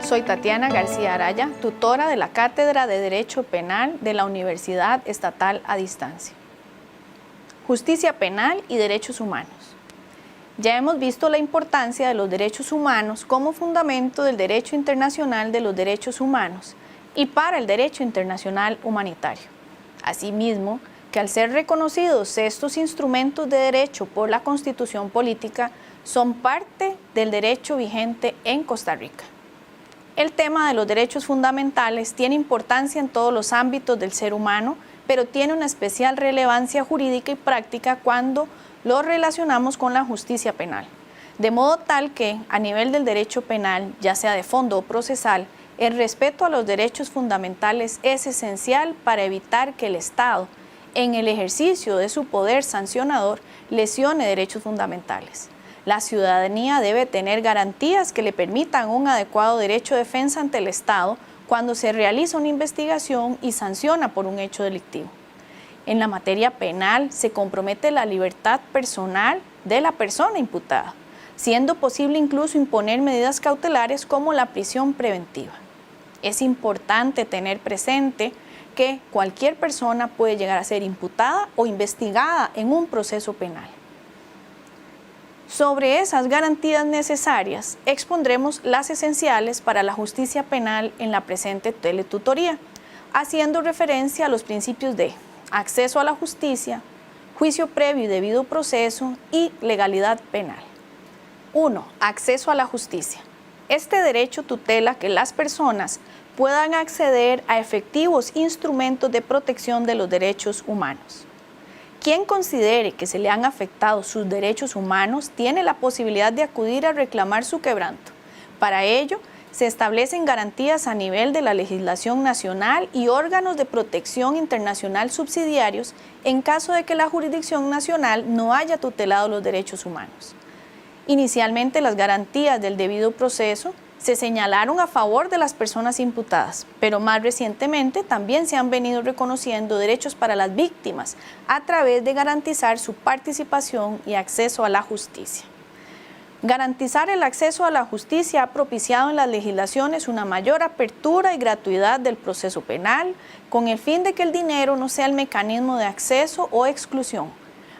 Soy Tatiana García Araya, tutora de la Cátedra de Derecho Penal de la Universidad Estatal a Distancia. Justicia penal y derechos humanos. Ya hemos visto la importancia de los derechos humanos como fundamento del derecho internacional de los derechos humanos y para el derecho internacional humanitario. Asimismo, que al ser reconocidos estos instrumentos de derecho por la Constitución Política, son parte del derecho vigente en Costa Rica. El tema de los derechos fundamentales tiene importancia en todos los ámbitos del ser humano, pero tiene una especial relevancia jurídica y práctica cuando lo relacionamos con la justicia penal. De modo tal que, a nivel del derecho penal, ya sea de fondo o procesal, el respeto a los derechos fundamentales es esencial para evitar que el Estado, en el ejercicio de su poder sancionador, lesione derechos fundamentales. La ciudadanía debe tener garantías que le permitan un adecuado derecho de defensa ante el Estado cuando se realiza una investigación y sanciona por un hecho delictivo. En la materia penal se compromete la libertad personal de la persona imputada, siendo posible incluso imponer medidas cautelares como la prisión preventiva. Es importante tener presente que cualquier persona puede llegar a ser imputada o investigada en un proceso penal. Sobre esas garantías necesarias, expondremos las esenciales para la justicia penal en la presente teletutoría, haciendo referencia a los principios de acceso a la justicia, juicio previo y debido proceso y legalidad penal. 1. Acceso a la justicia. Este derecho tutela que las personas puedan acceder a efectivos instrumentos de protección de los derechos humanos. Quien considere que se le han afectado sus derechos humanos tiene la posibilidad de acudir a reclamar su quebranto. Para ello, se establecen garantías a nivel de la legislación nacional y órganos de protección internacional subsidiarios en caso de que la jurisdicción nacional no haya tutelado los derechos humanos. Inicialmente, las garantías del debido proceso se señalaron a favor de las personas imputadas, pero más recientemente también se han venido reconociendo derechos para las víctimas a través de garantizar su participación y acceso a la justicia. Garantizar el acceso a la justicia ha propiciado en las legislaciones una mayor apertura y gratuidad del proceso penal, con el fin de que el dinero no sea el mecanismo de acceso o exclusión.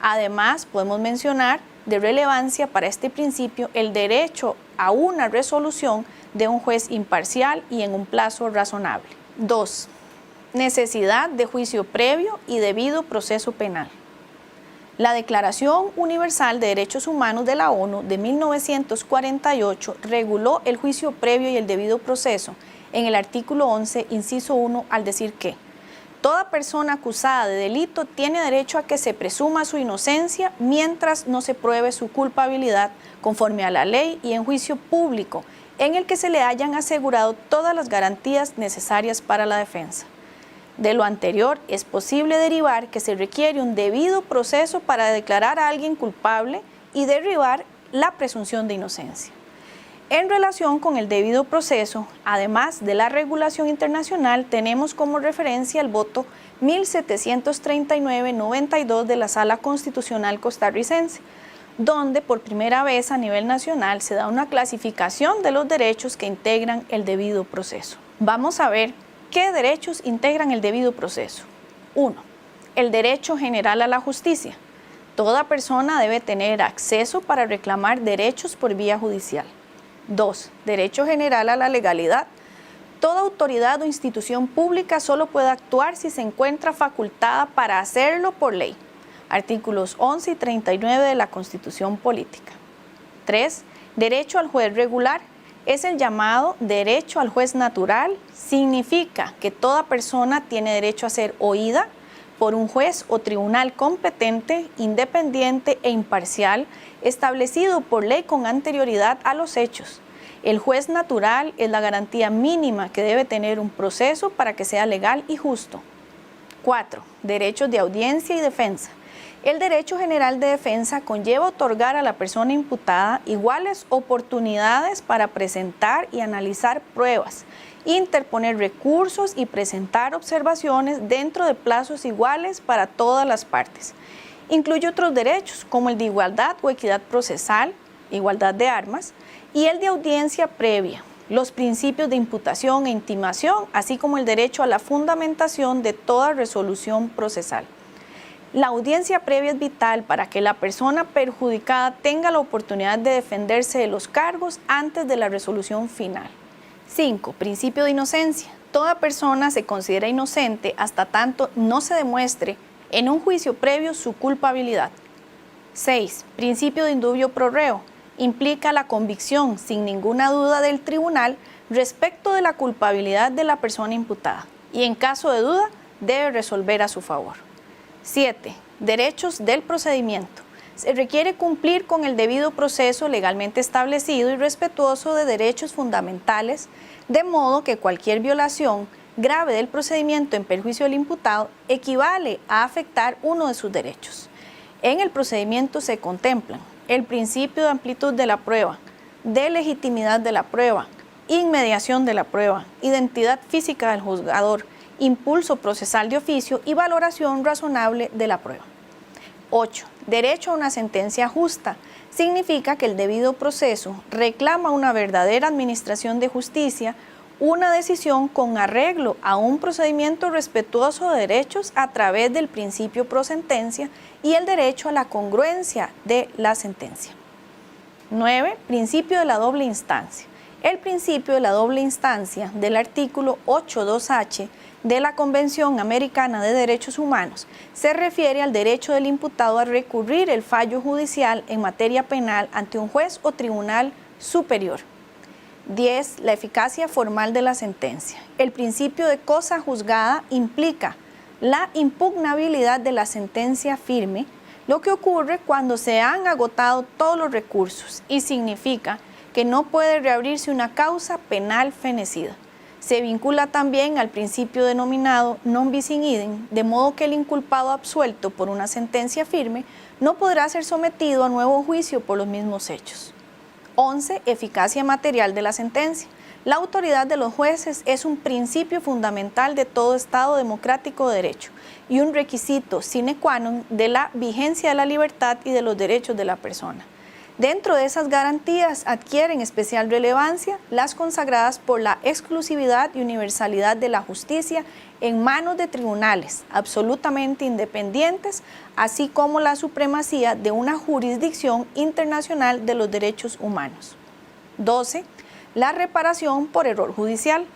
Además, podemos mencionar de relevancia para este principio el derecho a una resolución de un juez imparcial y en un plazo razonable. 2. Necesidad de juicio previo y debido proceso penal. La Declaración Universal de Derechos Humanos de la ONU de 1948 reguló el juicio previo y el debido proceso en el artículo 11, inciso 1, al decir que toda persona acusada de delito tiene derecho a que se presuma su inocencia mientras no se pruebe su culpabilidad conforme a la ley y en juicio público en el que se le hayan asegurado todas las garantías necesarias para la defensa. De lo anterior, es posible derivar que se requiere un debido proceso para declarar a alguien culpable y derribar la presunción de inocencia. En relación con el debido proceso, además de la regulación internacional, tenemos como referencia el voto 1739-92 de la Sala Constitucional Costarricense, donde por primera vez a nivel nacional se da una clasificación de los derechos que integran el debido proceso. Vamos a ver qué derechos integran el debido proceso. 1. El derecho general a la justicia. Toda persona debe tener acceso para reclamar derechos por vía judicial. 2. Derecho general a la legalidad. Toda autoridad o institución pública solo puede actuar si se encuentra facultada para hacerlo por ley. Artículos 11 y 39 de la Constitución Política. 3. Derecho al juez regular. Es el llamado derecho al juez natural. Significa que toda persona tiene derecho a ser oída por un juez o tribunal competente, independiente e imparcial, establecido por ley con anterioridad a los hechos. El juez natural es la garantía mínima que debe tener un proceso para que sea legal y justo. 4. Derechos de audiencia y defensa. El derecho general de defensa conlleva otorgar a la persona imputada iguales oportunidades para presentar y analizar pruebas, interponer recursos y presentar observaciones dentro de plazos iguales para todas las partes. Incluye otros derechos como el de igualdad o equidad procesal, igualdad de armas, y el de audiencia previa, los principios de imputación e intimación, así como el derecho a la fundamentación de toda resolución procesal. La audiencia previa es vital para que la persona perjudicada tenga la oportunidad de defenderse de los cargos antes de la resolución final. 5. Principio de inocencia. Toda persona se considera inocente hasta tanto no se demuestre en un juicio previo su culpabilidad. 6. Principio de indubio pro reo. Implica la convicción sin ninguna duda del tribunal respecto de la culpabilidad de la persona imputada y en caso de duda debe resolver a su favor. 7. Derechos del procedimiento. Se requiere cumplir con el debido proceso legalmente establecido y respetuoso de derechos fundamentales, de modo que cualquier violación grave del procedimiento en perjuicio del imputado equivale a afectar uno de sus derechos. En el procedimiento se contemplan el principio de amplitud de la prueba, de legitimidad de la prueba, inmediación de la prueba, identidad física del juzgador, impulso procesal de oficio y valoración razonable de la prueba. 8. Derecho a una sentencia justa. Significa que el debido proceso reclama una verdadera administración de justicia, una decisión con arreglo a un procedimiento respetuoso de derechos a través del principio pro sentencia y el derecho a la congruencia de la sentencia. 9. Principio de la doble instancia. El principio de la doble instancia del artículo 8.2h de la Convención Americana de Derechos Humanos se refiere al derecho del imputado a recurrir el fallo judicial en materia penal ante un juez o tribunal superior. 10. La eficacia formal de la sentencia. El principio de cosa juzgada implica la impugnabilidad de la sentencia firme, lo que ocurre cuando se han agotado todos los recursos y significa que no puede reabrirse una causa penal fenecida. Se vincula también al principio denominado non bis in idem, de modo que el inculpado absuelto por una sentencia firme no podrá ser sometido a nuevo juicio por los mismos hechos. 11. Eficacia material de la sentencia. La autoridad de los jueces es un principio fundamental de todo Estado democrático de derecho y un requisito sine qua non de la vigencia de la libertad y de los derechos de la persona. Dentro de esas garantías adquieren especial relevancia las consagradas por la exclusividad y universalidad de la justicia en manos de tribunales absolutamente independientes, así como la supremacía de una jurisdicción internacional de los derechos humanos. 12. La reparación por error judicial.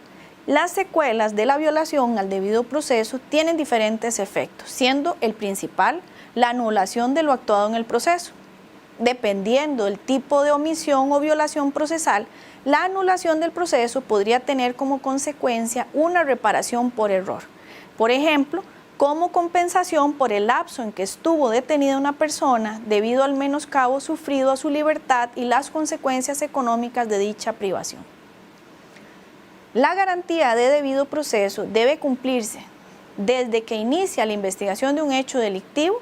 Las secuelas de la violación al debido proceso tienen diferentes efectos, siendo el principal la anulación de lo actuado en el proceso. Dependiendo del tipo de omisión o violación procesal, la anulación del proceso podría tener como consecuencia una reparación por error. Por ejemplo, como compensación por el lapso en que estuvo detenida una persona debido al menoscabo sufrido a su libertad y las consecuencias económicas de dicha privación. La garantía de debido proceso debe cumplirse desde que inicia la investigación de un hecho delictivo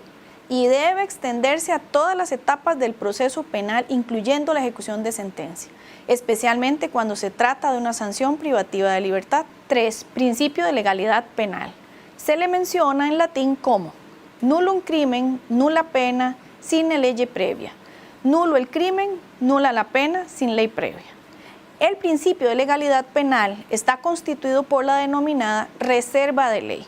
y debe extenderse a todas las etapas del proceso penal, incluyendo la ejecución de sentencia, especialmente cuando se trata de una sanción privativa de libertad. 3. Principio de legalidad penal. Se le menciona en latín como nullum crimen, nulla pena, sine lege previa. Nulo el crimen, nula la pena, sin ley previa. El principio de legalidad penal está constituido por la denominada reserva de ley.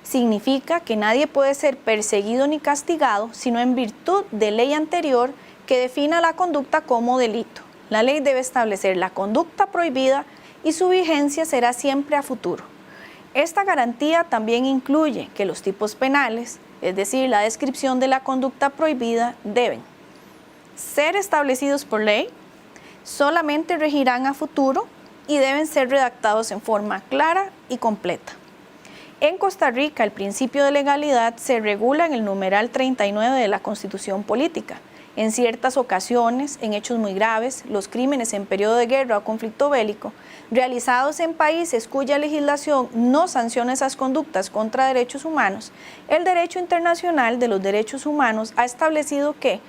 Significa que nadie puede ser perseguido ni castigado, sino en virtud de ley anterior que defina la conducta como delito. La ley debe establecer la conducta prohibida y su vigencia será siempre a futuro. Esta garantía también incluye que los tipos penales, es decir, la descripción de la conducta prohibida, deben ser establecidos por ley, solamente regirán a futuro y deben ser redactados en forma clara y completa. En Costa Rica, el principio de legalidad se regula en el numeral 39 de la Constitución Política. En ciertas ocasiones, en hechos muy graves, los crímenes en periodo de guerra o conflicto bélico, realizados en países cuya legislación no sanciona esas conductas contra derechos humanos, el derecho internacional de los derechos humanos ha establecido que,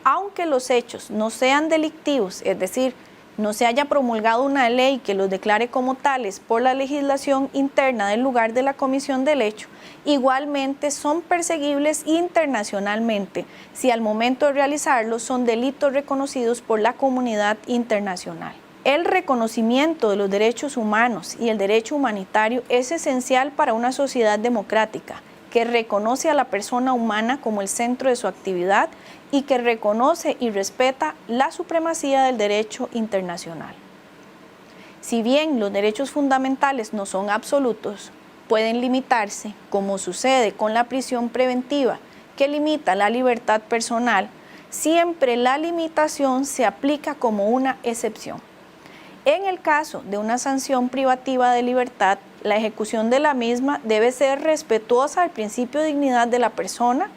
aunque los hechos no sean delictivos, es decir, no se haya promulgado una ley que los declare como tales por la legislación interna del lugar de la comisión del hecho, igualmente son perseguibles internacionalmente si al momento de realizarlos son delitos reconocidos por la comunidad internacional. El reconocimiento de los derechos humanos y el derecho humanitario es esencial para una sociedad democrática que reconoce a la persona humana como el centro de su actividad y que reconoce y respeta la supremacía del derecho internacional. Si bien los derechos fundamentales no son absolutos, pueden limitarse, como sucede con la prisión preventiva, que limita la libertad personal. Siempre la limitación se aplica como una excepción. En el caso de una sanción privativa de libertad, la ejecución de la misma debe ser respetuosa al principio de dignidad de la persona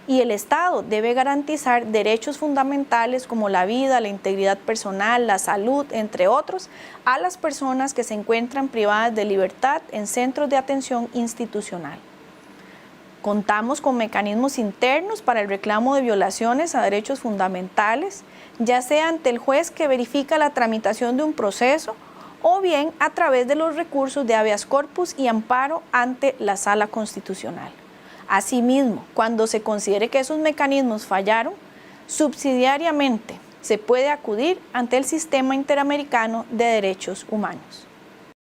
y el Estado debe garantizar derechos fundamentales como la vida, la integridad personal, la salud, entre otros, a las personas que se encuentran privadas de libertad en centros de atención institucional. Contamos con mecanismos internos para el reclamo de violaciones a derechos fundamentales, ya sea ante el juez que verifica la tramitación de un proceso o bien a través de los recursos de habeas corpus y amparo ante la Sala Constitucional. Asimismo, cuando se considere que esos mecanismos fallaron, subsidiariamente se puede acudir ante el Sistema Interamericano de Derechos Humanos.